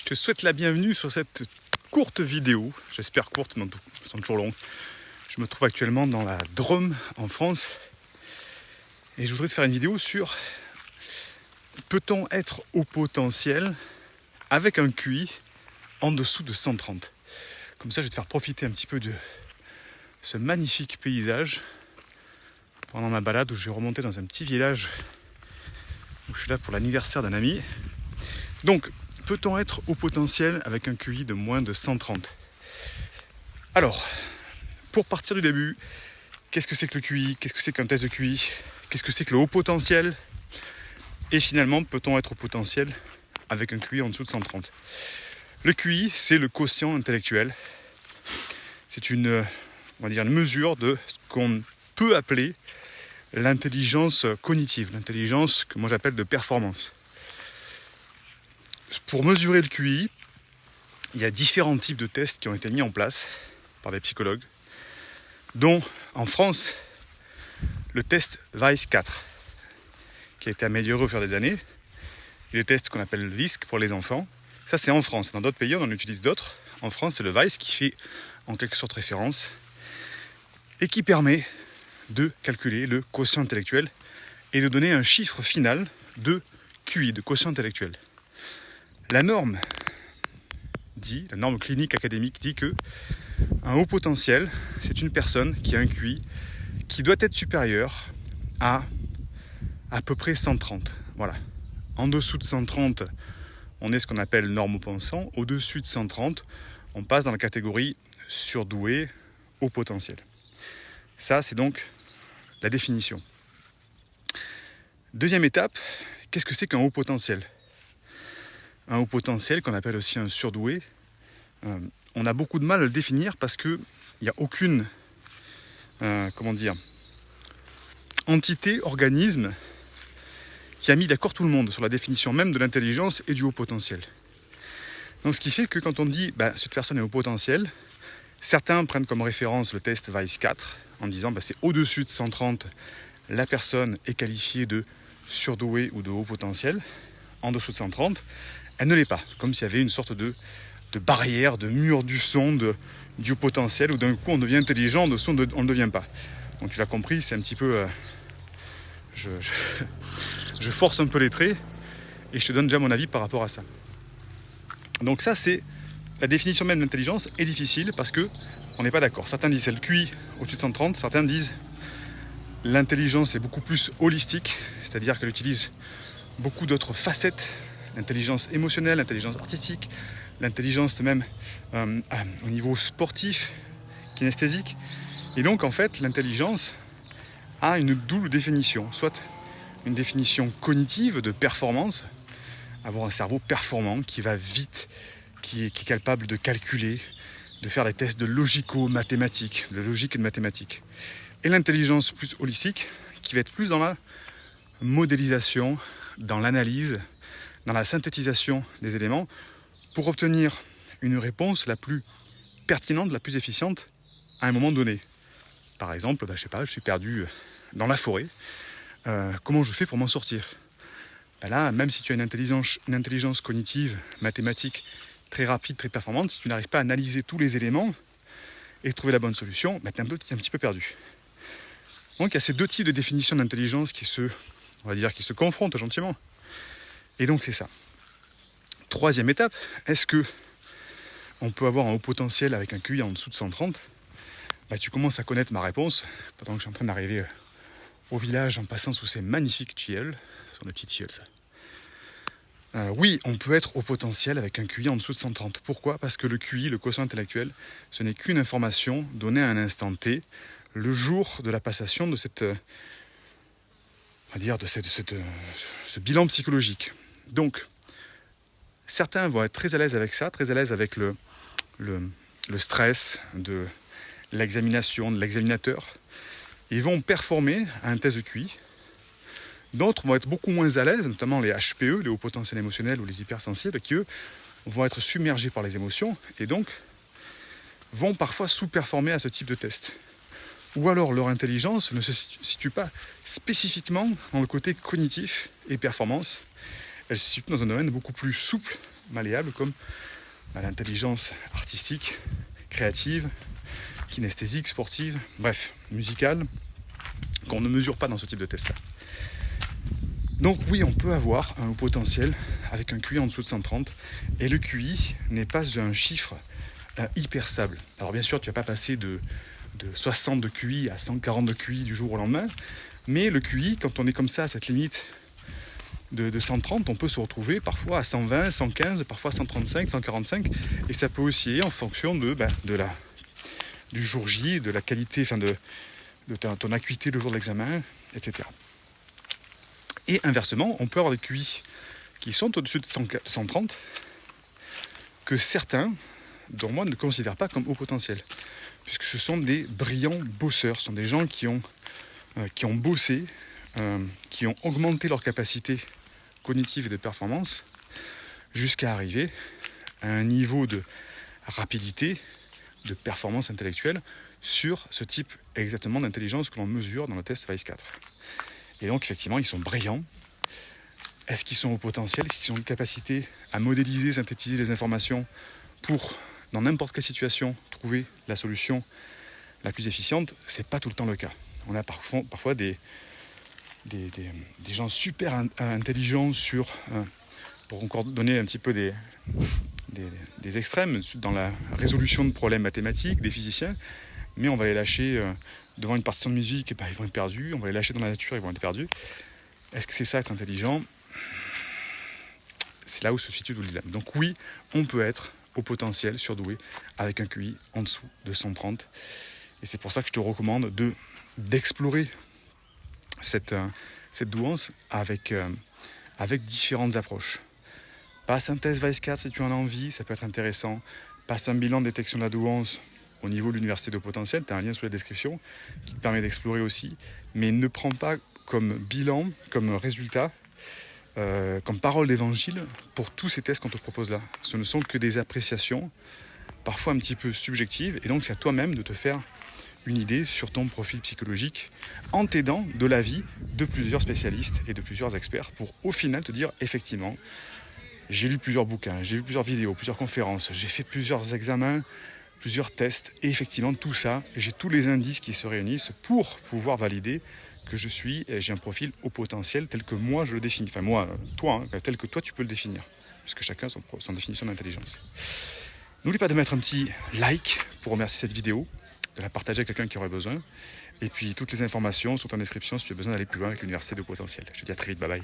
Je te souhaite la bienvenue sur cette courte vidéo, j'espère courte, mais elles sont toujours longues. Je me trouve actuellement dans la Drôme, en France, et je voudrais te faire une vidéo sur peut-on être au potentiel avec un QI en dessous de 130. Comme ça, je vais te faire profiter un petit peu de ce magnifique paysage pendant ma balade où je vais remonter dans un petit village où je suis là pour l'anniversaire d'un ami. Donc, peut-on être au potentiel avec un QI de moins de 130 ? Alors, pour partir du début, qu'est-ce que c'est que le QI ? Qu'est-ce que c'est qu'un test de QI ? Qu'est-ce que c'est que le haut potentiel ? Et finalement, peut-on être au potentiel avec un QI en dessous de 130 ? Le QI, c'est le quotient intellectuel. C'est une mesure de ce qu'on peut appeler l'intelligence cognitive, l'intelligence que moi j'appelle de performance. Pour mesurer le QI, il y a différents types de tests qui ont été mis en place par des psychologues, dont en France, le test WISE-4, qui a été amélioré au fur des années, et le test qu'on appelle le VISC pour les enfants. Ça, c'est en France. Dans d'autres pays, on en utilise d'autres. En France, c'est le WISE qui fait en quelque sorte référence et qui permet de calculer le quotient intellectuel et de donner un chiffre final de QI, de quotient intellectuel. La norme clinique académique dit que un haut potentiel, c'est une personne qui a un QI qui doit être supérieur à peu près 130. Voilà. En dessous de 130, on est ce qu'on appelle normopensant. Au-dessus de 130, on passe dans la catégorie surdoué, haut potentiel. Ça, c'est donc la définition. Deuxième étape, qu'est-ce que c'est qu'un haut potentiel ? Un haut potentiel, qu'on appelle aussi un surdoué, on a beaucoup de mal à le définir parce qu'il n'y a aucune entité, organisme qui a mis d'accord tout le monde sur la définition même de l'intelligence et du haut potentiel. Donc ce qui fait que quand on dit cette personne est au potentiel, certains prennent comme référence le test WISE-4 en disant c'est au-dessus de 130, la personne est qualifiée de surdoué ou de haut potentiel. En dessous de 130, elle ne l'est pas. Comme s'il y avait une sorte de barrière, de mur du son, du haut potentiel, où d'un coup on devient intelligent, de son on ne devient pas. Donc tu l'as compris, c'est un petit peu... Je force un peu les traits et je te donne déjà mon avis par rapport à ça. Donc ça, c'est la définition même de l'intelligence est difficile parce que on n'est pas d'accord. Certains disent c'est le QI au-dessus de 130, certains disent l'intelligence est beaucoup plus holistique, c'est-à-dire qu'elle utilise beaucoup d'autres facettes, l'intelligence émotionnelle, l'intelligence artistique, l'intelligence même au niveau sportif, kinesthésique. Et donc en fait, l'intelligence a une double définition, soit une définition cognitive de performance, avoir un cerveau performant qui va vite, qui est capable de calculer, de faire des tests de logico-mathématiques, de logique et de mathématiques. Et l'intelligence plus holistique, qui va être plus dans la modélisation, dans l'analyse, dans la synthétisation des éléments, pour obtenir une réponse la plus pertinente, la plus efficiente à un moment donné. Par exemple, je suis perdu dans la forêt, comment je fais pour m'en sortir ? Là, même si tu as une intelligence cognitive, mathématique, très rapide, très performante, si tu n'arrives pas à analyser tous les éléments et trouver la bonne solution, tu es un petit peu perdu. Donc il y a ces deux types de définitions d'intelligence qui se confrontent gentiment. Et donc c'est ça. Troisième étape, est-ce que on peut avoir un haut potentiel avec un QI en dessous de 130 ? Tu commences à connaître ma réponse pendant que je suis en train d'arriver au village en passant sous ces magnifiques tilleuls. Ce sont des petits tilleuls, ça. Oui, on peut être au potentiel avec un QI en dessous de 130. Pourquoi ? Parce que le QI, le quotient intellectuel, ce n'est qu'une information donnée à un instant T, le jour de la passation de ce bilan psychologique. Donc, certains vont être très à l'aise avec ça, très à l'aise avec le stress de l'examination, de l'examinateur. Ils vont performer à un test de QI. D'autres vont être beaucoup moins à l'aise, notamment les HPE, les hauts potentiels émotionnels ou les hypersensibles, qui eux vont être submergés par les émotions et donc vont parfois sous-performer à ce type de test. Ou alors leur intelligence ne se situe pas spécifiquement dans le côté cognitif et performance. Elle se situe dans un domaine beaucoup plus souple, malléable comme l'intelligence artistique, créative, kinesthésique, sportive, bref, musicale, qu'on ne mesure pas dans ce type de test-là. Donc oui, on peut avoir un haut potentiel avec un QI en dessous de 130, et le QI n'est pas un chiffre hyper stable. Alors bien sûr, tu ne vas pas passer de 60 de QI à 140 de QI du jour au lendemain, mais le QI, quand on est comme ça à cette limite de 130, on peut se retrouver parfois à 120, 115, parfois 135, 145, et ça peut osciller en fonction du jour J, de la qualité, de ton acuité le jour de l'examen, etc. Et inversement, on peut avoir des QI qui sont au-dessus de 130, que certains, dont moi, ne considèrent pas comme haut potentiel, puisque ce sont des brillants bosseurs, ce sont des gens qui ont bossé, qui ont augmenté leur capacité cognitive et de performance jusqu'à arriver à un niveau de rapidité, de performance intellectuelle sur ce type exactement d'intelligence que l'on mesure dans le test WISE-4. Et donc effectivement, ils sont brillants. Est-ce qu'ils sont au potentiel? Est-ce qu'ils ont une capacité à modéliser, synthétiser les informations pour, dans n'importe quelle situation, trouver la solution la plus efficiente? C'est pas tout le temps le cas. On a parfois des gens super intelligents pour encore donner un petit peu des extrêmes dans la résolution de problèmes mathématiques, des physiciens, mais on va les lâcher devant une partition de musique, et ils vont être perdus, on va les lâcher dans la nature, ils vont être perdus. Est-ce que c'est ça être intelligent? C'est là où se situe le dilemme. Donc oui, on peut être au potentiel surdoué avec un QI en dessous de 130, et c'est pour ça que je te recommande d'explorer cette douance avec différentes approches. Passe un test WISE-4 si tu en as envie, ça peut être intéressant. Passe un bilan de détection de la douance au niveau de l'université de haut potentiel, tu as un lien sous la description qui te permet d'explorer aussi, mais ne prends pas comme bilan, comme résultat, comme parole d'évangile pour tous ces tests qu'on te propose là. Ce ne sont que des appréciations, parfois un petit peu subjectives, et donc c'est à toi-même de te faire une idée sur ton profil psychologique en t'aidant de l'avis de plusieurs spécialistes et de plusieurs experts pour au final te dire effectivement, j'ai lu plusieurs bouquins, j'ai vu plusieurs vidéos, plusieurs conférences, j'ai fait plusieurs examens, plusieurs tests, et effectivement tout ça, j'ai tous les indices qui se réunissent pour pouvoir valider que j'ai un profil au potentiel tel que moi je le définis, enfin moi, toi, tel que toi tu peux le définir, puisque chacun a son définition d'intelligence. N'oublie pas de mettre un petit like pour remercier cette vidéo, de la partager avec quelqu'un qui aurait besoin, et puis toutes les informations sont en description si tu as besoin d'aller plus loin avec l'université de haut potentiel. Je te dis à très vite, bye bye.